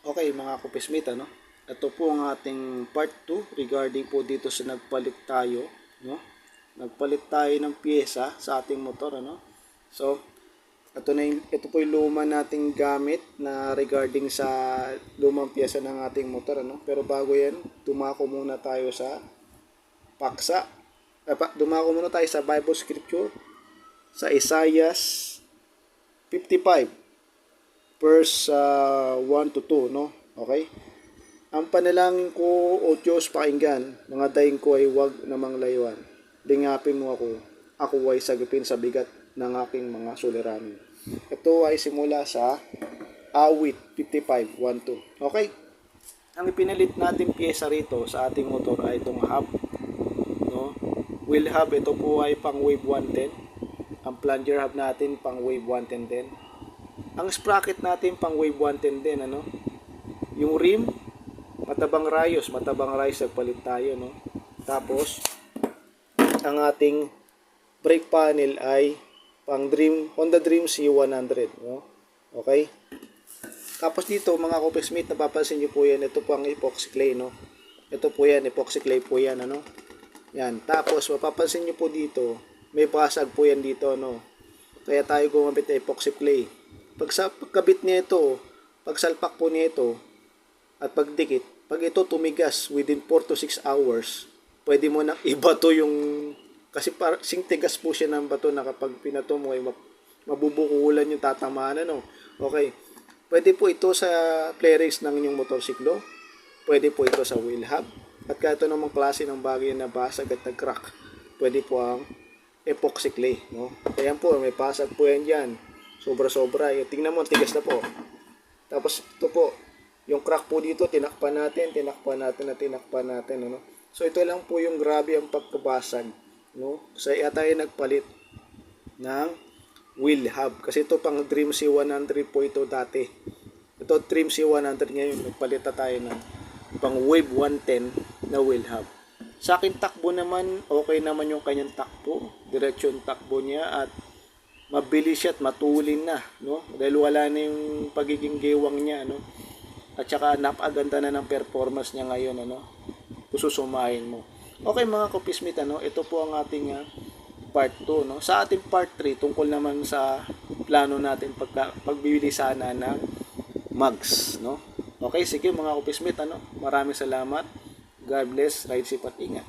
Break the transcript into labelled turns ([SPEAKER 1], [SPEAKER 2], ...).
[SPEAKER 1] Okay mga kupismit, ano? Ito po ang ating part 2 regarding po dito sa nagpalit tayo, no? Nagpalit tayo ng piyesa sa ating motor, ano? So, ito po yung luma nating gamit na regarding sa lumang piyesa ng ating motor, ano? Pero bago yan, dumako muna tayo sa paksa. Dumako muna tayo sa Bible Scripture sa Isaiah 55 verse 1 to 2, no? Okay? Ang panalangin ko, O Diyos, pakinggan, mga daing ko ay huwag namang layuan. Lingapin mo ako, ako ay sagipin sa bigat ng aking mga suliranin. Ito ay simula sa Awit 55, 1-2. Okay? Ang ipinalit natin pyesa rito sa ating motor ay itong hub, no? Wheel hub, ito po ay pang wave 110. Ang plunger hub natin pang wave 110 din. Ang sprocket natin pang wave 110 din, ano? Yung rim, matabang rayos nagpalit tayo, no? Tapos ang ating brake panel ay pang Honda Dream C100, no? Okay? Tapos dito mga kupismate, napapansin niyo po yan, ito po ang epoxy clay, no? Ito po yan, epoxy clay po yan, ano? Yan. Tapos mapapansin niyo po dito, may basag po yan dito, no? Kaya tayo gumamit ng epoxy clay. Pagkabit nito, pagsalpak po nito at pagdikit, pag ito tumigas within 4 to 6 hours, pwede mo nang ibato yung, kasi sing tigas po siya ng bato na kapag pinato mo ay mabubukulan yung tatamaan, ano? Okay. Pwede po ito sa playrings ng inyong motorsiklo. Pwede po ito sa wheel hub. At kahit ito namang klase ng bagay na basag at nag-crack, pwede po ang epoxy clay, no? Ayan po, may basag po yan dyan. Sobra-sobra. Tingnan mo, tigas na po. Tapos ito po, yung crack po dito, tinakpan natin, ano? So ito lang po yung grabe ang pagkabasag, no? So tayo nagpalit ng wheel hub. Kasi ito pang Dream C100 po ito dati. Ito Dream C100 ngayon, nagpalit na tayo ng pang Wave 110 na wheel hub. Sa akin takbo naman, okay naman yung kanyang takbo. Direksyon takbo niya at mabilis siya at matulin na, no? Dahil wala na yung pagiging gewang niya, no? At saka napaganda na ng performance niya ngayon, ano? Susumahin mo. Okay mga kupismit, ano? Ito po ang ating part 2, no? Sa ating part 3, tungkol naman sa plano natin pagbibili sana ng mugs, no? Okay, sige mga kupismit, ano? Maraming salamat. God bless, ride safe at ingat.